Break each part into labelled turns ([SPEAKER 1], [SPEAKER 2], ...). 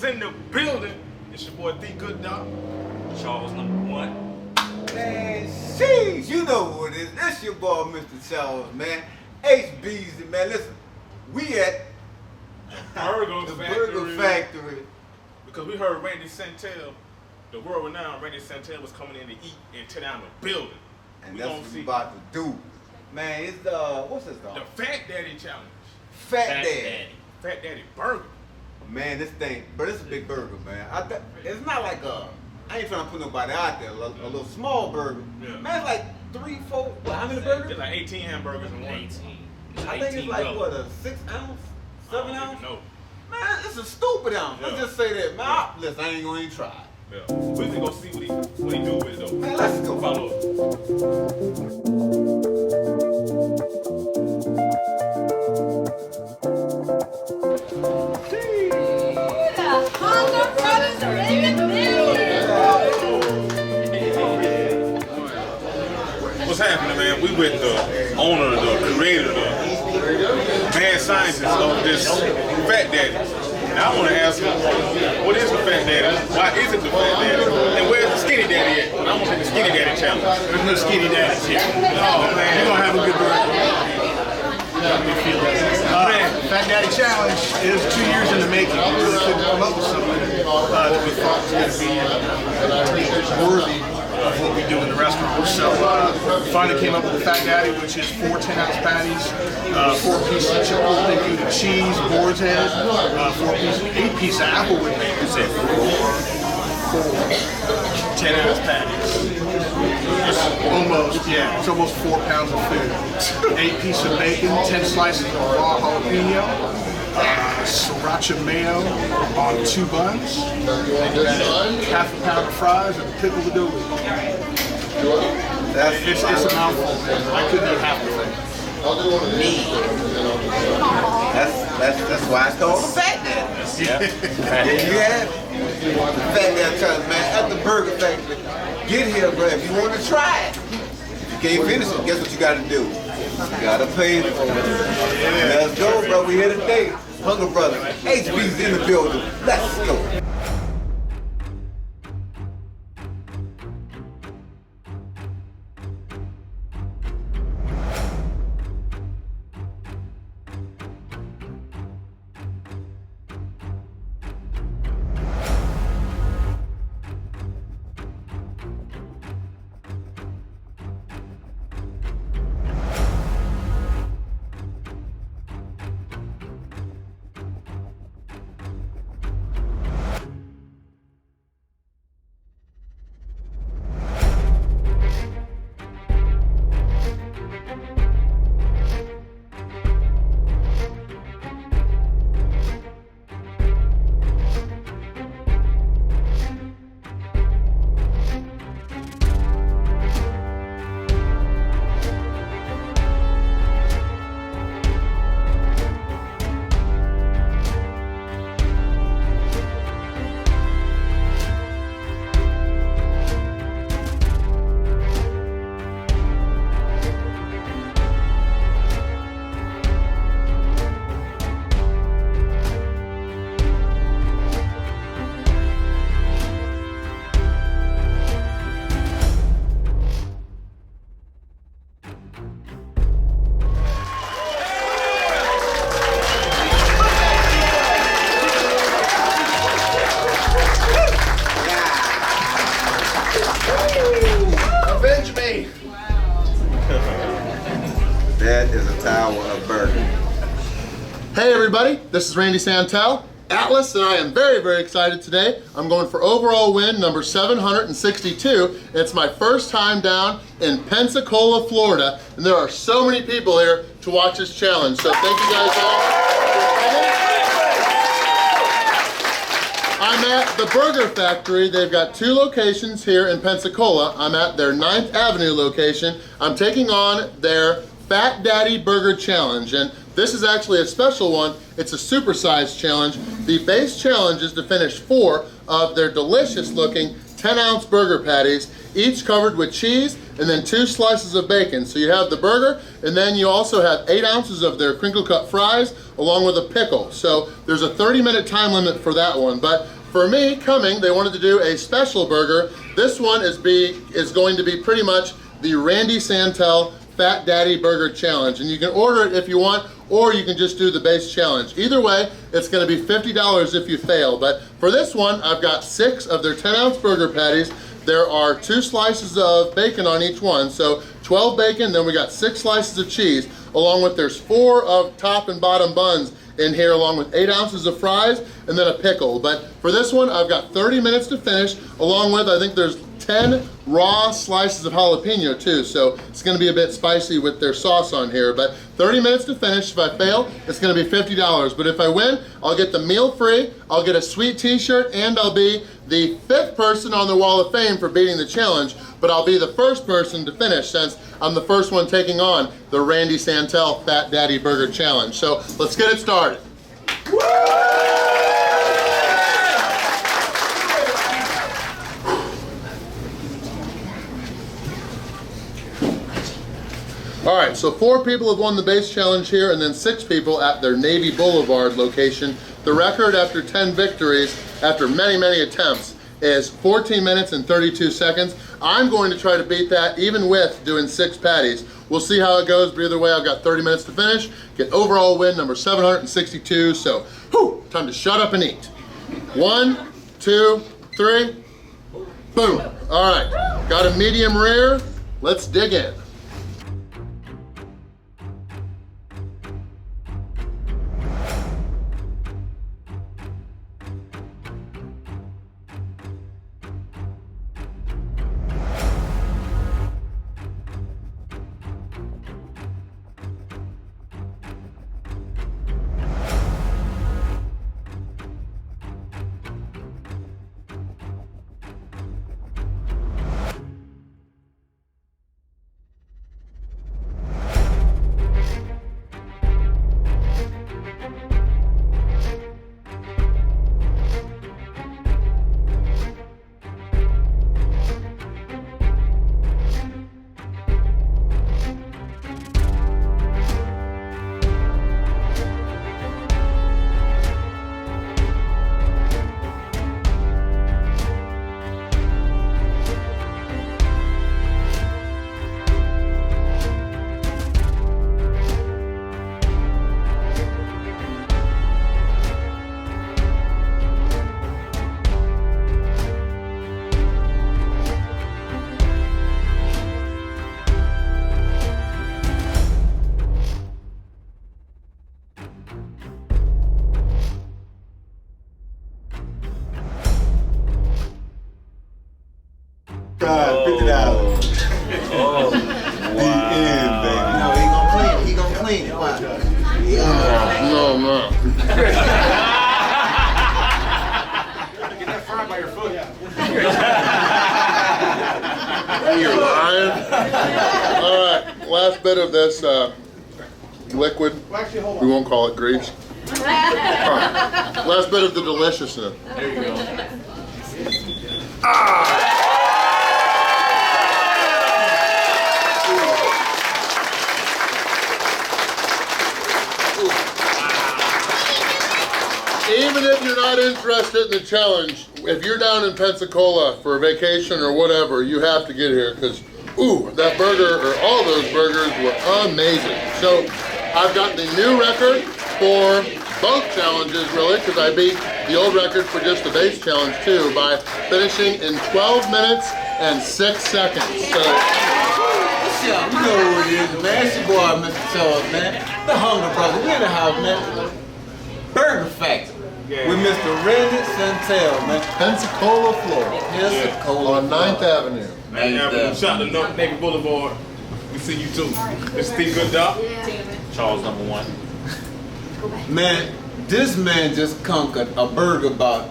[SPEAKER 1] In the building. It's your boy The Good Dog. Charles #1.
[SPEAKER 2] Man, sheesh, you know who it is. It's your boy, Mr. Charles, man. HBZ, man. Listen, we at
[SPEAKER 1] the
[SPEAKER 2] Burger Factory.
[SPEAKER 1] Because we heard Randy Santel, the world-renowned Randy Santel, was coming in to eat and tear down the building.
[SPEAKER 2] And that's what we about to do. Man, it's what's this dog?
[SPEAKER 1] The Fat Daddy Challenge.
[SPEAKER 2] Fat Daddy.
[SPEAKER 1] Fat Daddy Burger.
[SPEAKER 2] Man, this thing, but it's a big burger, man. It's not like I ain't trying to put nobody out there, a little small burger.
[SPEAKER 1] Yeah.
[SPEAKER 2] Man, it's like 3, 4, how many burgers?
[SPEAKER 1] It's like 18 hamburgers in one.
[SPEAKER 3] 18.
[SPEAKER 2] I think it's like, what, a 6 ounce? 7 ounce?
[SPEAKER 1] No.
[SPEAKER 2] Man, it's a stupid ounce.
[SPEAKER 1] Yeah.
[SPEAKER 2] Let's just say that, man. Listen, I ain't gonna even try.
[SPEAKER 1] Yeah. We can go see what he do with it, though.
[SPEAKER 2] Man, let's go.
[SPEAKER 1] Follow What's happening, man? We with the owner, the creator, the mad scientist of this Fat Daddy. Now I want to ask him, what is the Fat Daddy? Why is it the Fat Daddy? And where's the Skinny Daddy at? I want to take the Skinny Daddy challenge.
[SPEAKER 4] There's no Skinny Daddies here.
[SPEAKER 1] Oh, man.
[SPEAKER 4] You're going to have a good burger. Fat Daddy Challenge is 2 years in the making. We really couldn't come up with something that we thought was going to be worthy of what we do in the restaurant. So finally came up with the Fat Daddy, which is 4 10-ounce patties, 4 pieces of chipotle including cheese, boar's head, 8 pieces of applewood bacon. 4 10-ounce patties. Almost, yeah. It's almost 4 pounds of food. 8 pieces of bacon, 10 slices of raw jalapeno, sriracha mayo on 2 buns, half a pound of fries, and a pickle to go with it. It's a mouthful, man. I couldn't eat half the thing.
[SPEAKER 2] That's why it's called the Fat Daddy.
[SPEAKER 1] Yeah.
[SPEAKER 2] There you have it. Fat Daddy Challenge, man. At the Burger Factory. Get here, bro. If you want to try it. If you can't finish it, guess what you got to do? You got to pay for it. Let's go, bro. We here today. Hunger Brothers. HB's in the building. Let's go. That is a tower of burger.
[SPEAKER 5] Hey everybody, this is Randy Santel, Atlas, and I am very, very excited today. I'm going for overall win number 762. It's my first time down in Pensacola, Florida, and there are so many people here to watch this challenge. So thank you guys all for coming. I'm at the Burger Factory. They've got 2 locations here in Pensacola. I'm at their 9th Avenue location. I'm taking on their Fat Daddy Burger Challenge, and this is actually a special one. It's a supersized challenge. The base challenge is to finish 4 of their delicious looking 10-ounce burger patties, each covered with cheese and then 2 slices of bacon. So you have the burger, and then you also have 8 ounces of their crinkle cut fries along with a pickle. So there's a 30-minute time limit for that one. But for me, they wanted to do a special burger. This one is going to be pretty much the Randy Santel Fat Daddy Burger Challenge, and you can order it if you want, or you can just do the base challenge. Either way, it's gonna be $50 if you fail, but for this one, I've got 6 of their 10-ounce burger patties. There are 2 slices of bacon on each one, so 12 bacon, then we got 6 slices of cheese, along with there's 4 of top and bottom buns in here, along with 8 ounces of fries, and then a pickle. But for this one, I've got 30 minutes to finish, along with, I think there's 10 raw slices of jalapeno too, so it's gonna be a bit spicy with their sauce on here, but 30 minutes to finish. If I fail, it's gonna be $50, but if I win, I'll get the meal free, I'll get a sweet t-shirt, and I'll be the 5th person on the Wall of Fame for beating the challenge, but I'll be the first person to finish since I'm the first one taking on the Randy Santel Fat Daddy Burger Challenge. So let's get it started. All right, so 4 people have won the base challenge here, and then 6 people at their Navy Boulevard location. The record after 10 victories, after many, many attempts, is 14 minutes and 32 seconds. I'm going to try to beat that even with doing 6 patties. We'll see how it goes, but either way, I've got 30 minutes to finish, get overall win number 762, so time to shut up and eat. 1, 2, 3, boom. All right, got a medium rare, let's dig in.
[SPEAKER 2] $50.
[SPEAKER 3] Oh,
[SPEAKER 2] The end, baby. No, he gonna clean it. Watch.
[SPEAKER 5] No.
[SPEAKER 1] Get that fry by your foot.
[SPEAKER 5] You're lying. All right, last bit of this liquid. We won't call it grease. All right. Last bit of the deliciousness.
[SPEAKER 1] There you go.
[SPEAKER 5] Even if you're not interested in the challenge, if you're down in Pensacola for a vacation or whatever, you have to get here because, that burger, or all those burgers were amazing. So I've got the new record for both challenges, really, because I beat the old record for just the base challenge too by finishing in 12 minutes and 6 seconds. So,
[SPEAKER 2] You know who it is, man. It's your boy, Mr. Charles, man. The Hunger Brother. We in the house, man. Burger Factory.
[SPEAKER 1] Yeah.
[SPEAKER 2] With Mr. Randy Santel, man.
[SPEAKER 5] Pensacola, Florida,
[SPEAKER 2] Pensacola.
[SPEAKER 5] on 9th Avenue.
[SPEAKER 1] Shout out to North Navy Boulevard. We see you too. This is Steve Good Doc. Charles #1.
[SPEAKER 2] Man, this man just conquered a burger about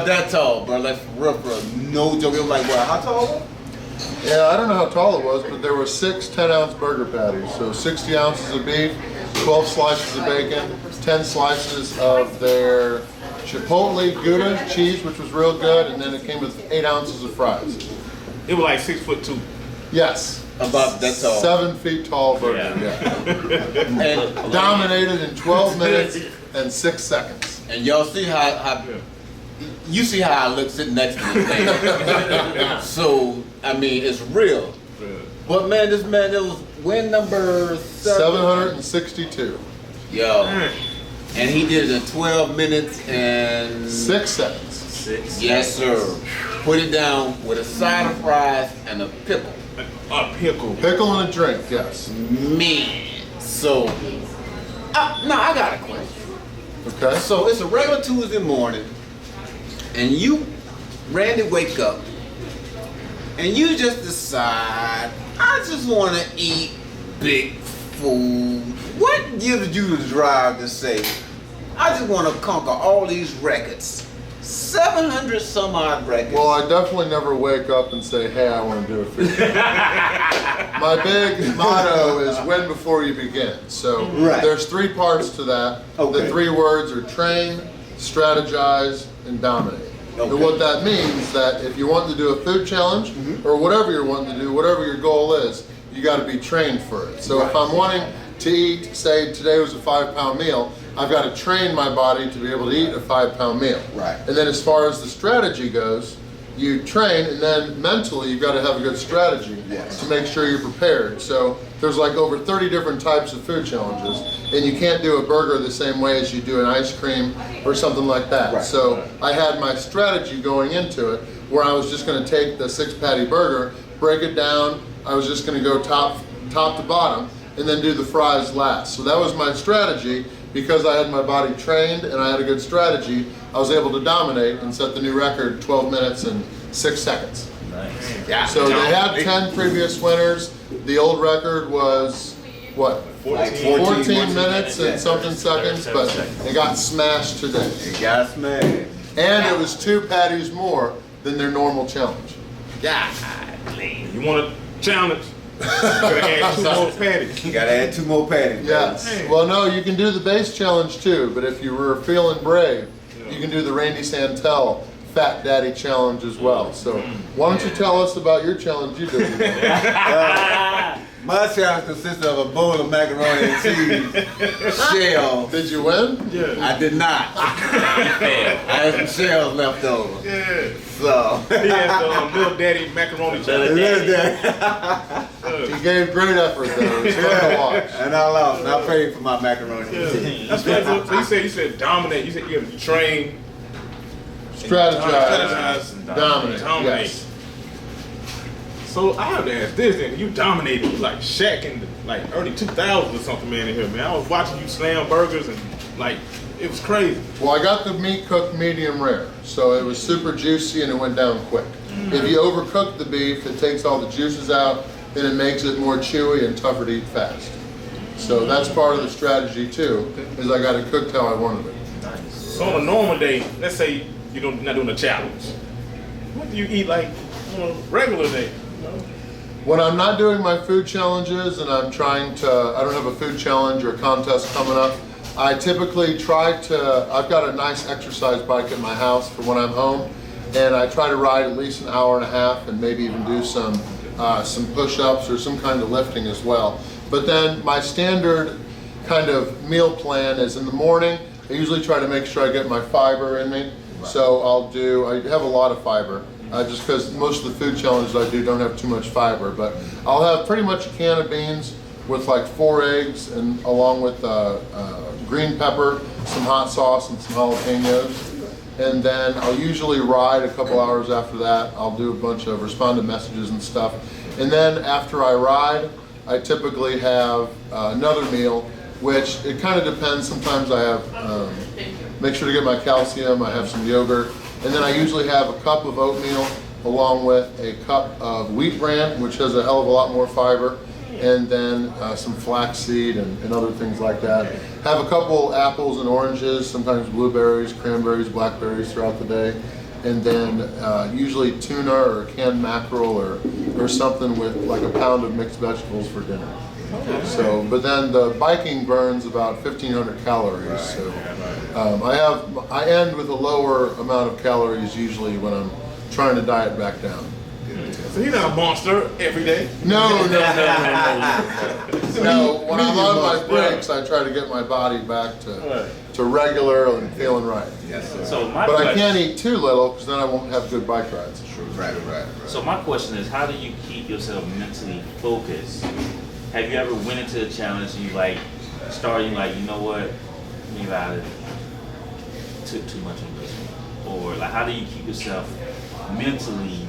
[SPEAKER 2] that tall, bro. That's rough, bro. No joke. It was like, what, how tall?
[SPEAKER 5] Yeah, I don't know how tall it was, but there were 6 10-ounce burger patties. So 60 ounces of beef, 12 slices of bacon, 10 slices of their Chipotle Gouda cheese, which was real good, and then it came with 8 ounces of fries.
[SPEAKER 1] It was like 6'2".
[SPEAKER 5] Yes.
[SPEAKER 2] About that tall.
[SPEAKER 5] 7 feet tall burger, yeah.
[SPEAKER 2] And,
[SPEAKER 5] Dominated in 12 minutes and 6 seconds.
[SPEAKER 2] and y'all see how you see how I look sitting next to this thing. So, I mean, it's real. But man, this man, it was win number
[SPEAKER 5] 762.
[SPEAKER 2] Yo. And he did it in 12 minutes and
[SPEAKER 5] 6 seconds.
[SPEAKER 2] yes, sir. Put it down with a side of fries and a pickle.
[SPEAKER 1] A pickle.
[SPEAKER 5] Pickle and a drink, yes.
[SPEAKER 2] Man. So, now I got a question.
[SPEAKER 5] Okay.
[SPEAKER 2] So it's a regular Tuesday morning, and you, Randy, wake up, and you just decide, I just want to eat big food. What gives you the drive to say, I just want to conquer all these records? 700 some odd records.
[SPEAKER 5] Well, I definitely never wake up and say, hey, I want to do a food. My big motto is win before you begin. So
[SPEAKER 2] Right.
[SPEAKER 5] there's 3 parts to that.
[SPEAKER 2] Okay.
[SPEAKER 5] The 3 words are train, strategize, and dominate.
[SPEAKER 2] Okay.
[SPEAKER 5] And what that means that if you want to do a food challenge or whatever you're wanting to do, whatever your goal is, you got to be trained for it. So if I'm wanting to eat, say today was a 5-pound meal, I've got to train my body to be able to eat a 5-pound meal.
[SPEAKER 2] Right.
[SPEAKER 5] And then as far as the strategy goes, you train, and then mentally you've got to have a good strategy
[SPEAKER 2] Yes.
[SPEAKER 5] to make sure you're prepared. So there's like over 30 different types of food challenges, and you can't do a burger the same way as you do an ice cream or something like that.
[SPEAKER 2] Right.
[SPEAKER 5] So I had my strategy going into it where I was just going to take the 6-patty burger, break it down. I was just going to go top to bottom, and then do the fries last. So that was my strategy. Because I had my body trained and I had a good strategy, I was able to dominate and set the new record, 12 minutes and 6 seconds.
[SPEAKER 1] Nice.
[SPEAKER 2] Yeah.
[SPEAKER 5] So they had 10 previous winners. The old record was, what, 14 minutes and something seconds, but it got smashed today.
[SPEAKER 2] It got smashed.
[SPEAKER 5] And it was 2 patties more than their normal challenge.
[SPEAKER 2] Golly.
[SPEAKER 1] You want a challenge? You gotta add 2 more patties.
[SPEAKER 2] You gotta add 2 more patties.
[SPEAKER 5] Yes. Well, no, you can do the base challenge too, but if you were feeling brave, you can do the Randy Santel Fat Daddy Challenge as well. So why don't you tell us about your challenge you did?
[SPEAKER 2] My challenge consists of a bowl of macaroni and cheese shell.
[SPEAKER 5] Did you win?
[SPEAKER 1] Yeah.
[SPEAKER 2] I did not. I had some shells left over.
[SPEAKER 1] Yeah.
[SPEAKER 2] So.
[SPEAKER 1] He had Little Daddy macaroni challenge.
[SPEAKER 5] He gave great effort though. It was fun to watch.
[SPEAKER 2] And I lost. And I paid for my macaroni and cheese.
[SPEAKER 1] That's right. So you said dominate. You said you have to train,
[SPEAKER 5] Strategize,
[SPEAKER 1] and
[SPEAKER 5] dominate. Yes.
[SPEAKER 1] So I have to ask this then. You dominated like Shaq in the like early 2000s or something, man, in here, man. I was watching you slam burgers and like it was crazy.
[SPEAKER 5] Well, I got the meat cooked medium rare, so it was super juicy and it went down quick. If you overcook the beef, it takes all the juices out and it makes it more chewy and tougher to eat fast. So that's part of the strategy too, is I got it cooked how I wanted it.
[SPEAKER 1] So on a normal day, let's say you're not doing a challenge. What do you eat like on a regular day? You know?
[SPEAKER 5] When I'm not doing my food challenges and I'm trying to, I don't have a food challenge or contest coming up, I typically try to, I've got a nice exercise bike at my house for when I'm home, and I try to ride at least an hour and a half and maybe even do some push-ups or some kind of lifting as well. But then my standard kind of meal plan is in the morning, I usually try to make sure I get my fiber in me. So I have a lot of fiber. Just because most of the food challenges I do don't have too much fiber, but I'll have pretty much a can of beans with like 4 eggs and along with green pepper, some hot sauce and some jalapenos. And then I'll usually ride a couple hours after that. I'll do a bunch of responded messages and stuff. And then after I ride, I typically have another meal, which it kind of depends. Sometimes I have, make sure to get my calcium, I have some yogurt. And then I usually have a cup of oatmeal along with a cup of wheat bran, which has a hell of a lot more fiber, and then some flaxseed and other things like that. Have a couple apples and oranges, sometimes blueberries, cranberries, blackberries throughout the day. And then usually tuna or canned mackerel or or something with like a pound of mixed vegetables for dinner. So, but then the biking burns about 1,500 calories. So, I end with a lower amount of calories usually when I'm trying to diet back down.
[SPEAKER 1] So you're not a monster every day?
[SPEAKER 5] No. No, when I'm on my breaks, I try to get my body back to regular and feeling right.
[SPEAKER 2] Yes, sir.
[SPEAKER 3] So my
[SPEAKER 5] But I
[SPEAKER 3] question,
[SPEAKER 5] can't eat too little because then I won't have good bike rides.
[SPEAKER 2] Right.
[SPEAKER 3] so my question is, how do you keep yourself mentally focused? Have you ever went into a challenge and you like starting like, you know what, maybe I took too much on this one, or like how do you keep yourself mentally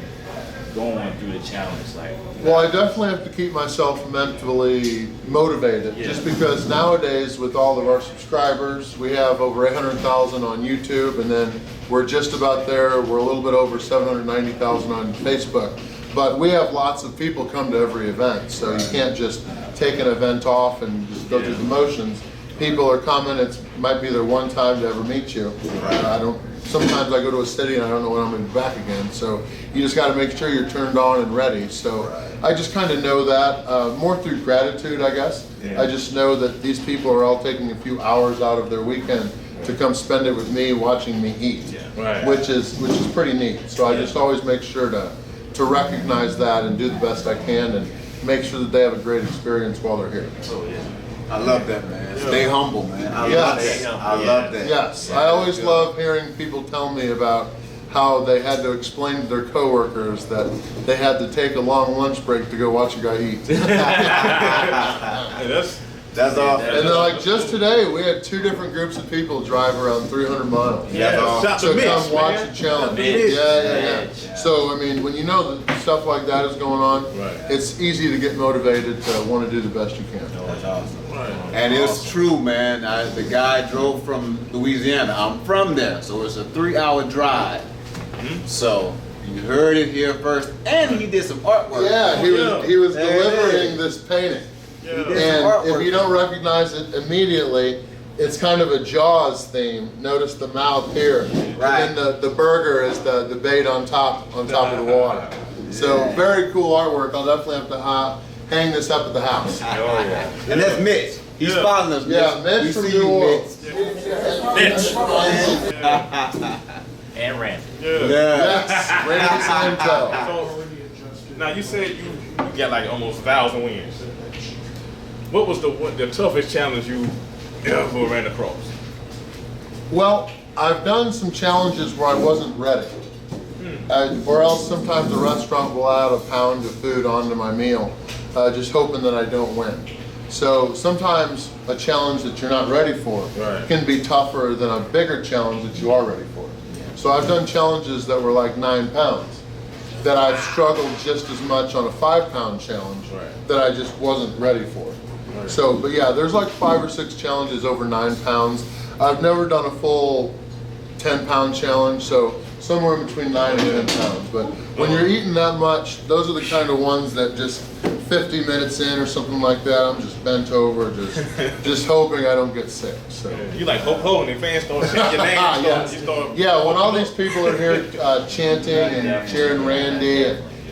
[SPEAKER 3] going through the challenge? Like,
[SPEAKER 5] Well, I definitely have to keep myself mentally motivated,
[SPEAKER 3] Yeah.
[SPEAKER 5] just because nowadays with all of our subscribers, we have over 800,000 on YouTube, and then we're just about there, we're a little bit over 790,000 on Facebook. But we have lots of people come to every event, so you can't just take an event off and just go through the motions. People are coming, it might be their one time to ever meet you. Sometimes I go to a city and I don't know when I'm going to be back again, so you just got to make sure you're turned on and ready. So I just kind of know that, more through gratitude, I guess. I just know that these people are all taking a few hours out of their weekend to come spend it with me, watching me eat, which is pretty neat. So I just always make sure to recognize that and do the best I can and make sure that they have a great experience while they're here.
[SPEAKER 2] I love that, man. Stay humble, man. I
[SPEAKER 5] Yes.
[SPEAKER 2] love that.
[SPEAKER 5] Yes, I always love hearing people tell me about how they had to explain to their coworkers that they had to take a long lunch break to go watch a guy eat.
[SPEAKER 2] That's awesome.
[SPEAKER 5] And then like just today, we had 2 different groups of people drive around 300 miles.
[SPEAKER 1] Shout
[SPEAKER 5] So
[SPEAKER 1] to Mitch,
[SPEAKER 5] come watch
[SPEAKER 1] man.
[SPEAKER 5] the challenge.
[SPEAKER 3] Mitch.
[SPEAKER 5] Yeah. So I mean, when you know that stuff like that is going on, it's easy to get motivated to want to do the best you can.
[SPEAKER 2] That's awesome. And it's true, man. The guy drove from Louisiana. I'm from there, so it's a 3-hour drive. So you heard it here first, and he did some artwork.
[SPEAKER 5] Yeah, he was
[SPEAKER 2] There it
[SPEAKER 5] delivering
[SPEAKER 2] is.
[SPEAKER 5] this painting.
[SPEAKER 2] He did some
[SPEAKER 5] And
[SPEAKER 2] artwork.
[SPEAKER 5] if you don't recognize it immediately, it's kind of a Jaws theme. Notice the mouth here,
[SPEAKER 2] Right.
[SPEAKER 5] and then the burger is the bait on top of the water. So very cool artwork. I'll definitely have to hang this up at the house.
[SPEAKER 2] And that's Mitch. He's following us.
[SPEAKER 5] Yeah, Mitch
[SPEAKER 2] We
[SPEAKER 5] from
[SPEAKER 2] see
[SPEAKER 5] New
[SPEAKER 2] you,
[SPEAKER 5] Orleans.
[SPEAKER 3] Mitch and Randy.
[SPEAKER 5] Yes, Randy Santel.
[SPEAKER 1] So, now you said you got like almost 1,000 wins. What was the toughest challenge you ever ran across?
[SPEAKER 5] Well, I've done some challenges where I wasn't ready. Or else sometimes the restaurant will add a pound of food onto my meal, just hoping that I don't win. So sometimes a challenge that you're not ready for can be tougher than a bigger challenge that you are ready for. So I've done challenges that were like 9 pounds, that I've struggled just as much on a 5-pound challenge that I just wasn't ready for. So, but yeah, there's like 5 or 6 challenges over 9 pounds. I've never done a full 10-pound challenge, so somewhere between 9 and 10 pounds. But when you're eating that much, those are the kind of ones that just 50 minutes in or something like that, I'm just bent over, just hoping I don't get sick. So.
[SPEAKER 1] You like Hulk Hogan and fans start saying your name.
[SPEAKER 5] Yeah, when all these people are here chanting and cheering Randy,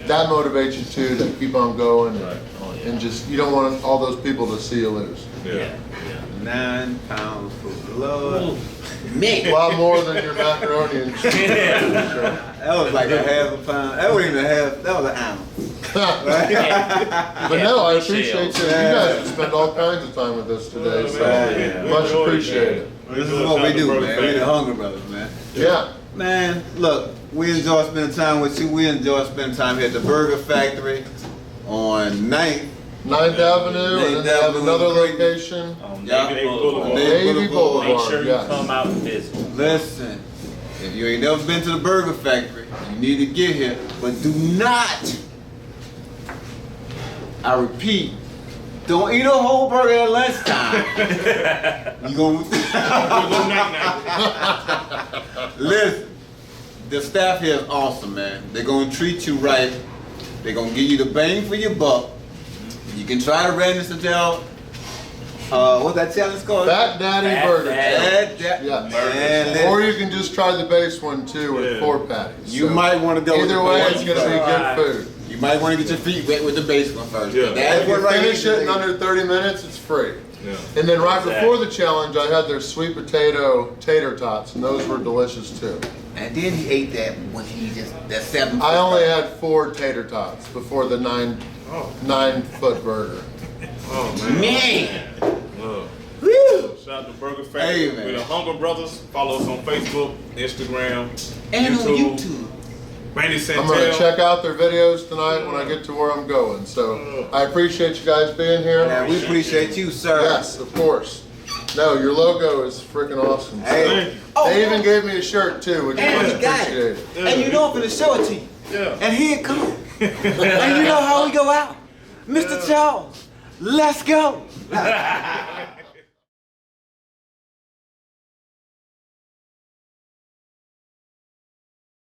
[SPEAKER 5] that motivates you too to keep on going and just, you don't want all those people to see you lose.
[SPEAKER 2] 9 pounds for blood.
[SPEAKER 5] A lot more than your macaroni and cheese.
[SPEAKER 2] That was like a half a pound. That wasn't even a half. That was an ounce.
[SPEAKER 5] But no, I appreciate you. You guys spend all kinds of time with us today, so much appreciated.
[SPEAKER 2] This is what we do, man. We the Hunger Brothers, man.
[SPEAKER 5] Yeah.
[SPEAKER 2] Man, look, we enjoy spending time with you. We enjoy spending time here at the Burger Factory on 9th.
[SPEAKER 5] 9th Avenue, and then they have another location.
[SPEAKER 3] Navy Boulevard.
[SPEAKER 5] Navy Boulevard.
[SPEAKER 3] Make sure you
[SPEAKER 5] Yes.
[SPEAKER 3] come out and visit.
[SPEAKER 2] Listen, if you ain't never been to the Burger Factory, you need to get here. But do not, I repeat, don't eat a whole burger at lunchtime. You gonna listen. The staff here is awesome, man. They're gonna treat you right. They're gonna give you the bang for your buck. You can try to Randy Santel. What's that challenge called?
[SPEAKER 5] Fat Daddy Burger.
[SPEAKER 2] Yeah.
[SPEAKER 5] Or you can just try the base one too with 4 patties.
[SPEAKER 2] You
[SPEAKER 5] So
[SPEAKER 2] might want to go with
[SPEAKER 5] either
[SPEAKER 2] the
[SPEAKER 5] way,
[SPEAKER 2] base
[SPEAKER 5] it's going to be good food.
[SPEAKER 2] You might want to get your feet wet with the base one first.
[SPEAKER 1] Yeah.
[SPEAKER 2] That's
[SPEAKER 5] If you
[SPEAKER 2] what right
[SPEAKER 5] finish
[SPEAKER 2] here
[SPEAKER 5] it in under 30 minutes, it's free.
[SPEAKER 1] Yeah.
[SPEAKER 5] And then right
[SPEAKER 3] Exactly.
[SPEAKER 5] before the challenge, I had their sweet potato tater tots, and those were delicious too.
[SPEAKER 2] And then he ate that when he just, that 7
[SPEAKER 5] I only had 4 tater tots before the 9-foot burger.
[SPEAKER 1] Oh man.
[SPEAKER 2] Man!
[SPEAKER 1] Look.
[SPEAKER 2] Woo!
[SPEAKER 1] Shout out to Burger Factory.
[SPEAKER 2] Hey, man.
[SPEAKER 1] We're the Hunger Brothers. Follow us on Facebook, Instagram,
[SPEAKER 2] And on YouTube.
[SPEAKER 1] Randy Santel.
[SPEAKER 5] I'm going to check out their videos tonight when I get to where I'm going. So I appreciate you guys being here.
[SPEAKER 2] Man, we appreciate you, sir.
[SPEAKER 5] Yes, of course. No, your logo is freaking awesome.
[SPEAKER 2] Hey.
[SPEAKER 5] They even gave me a shirt too, which
[SPEAKER 2] And
[SPEAKER 5] I
[SPEAKER 2] he got
[SPEAKER 5] appreciate.
[SPEAKER 2] it. And you know I'm finna show it to you.
[SPEAKER 1] Yeah.
[SPEAKER 2] And here it comes. And you know how we go out. Mr. Charles, let's go.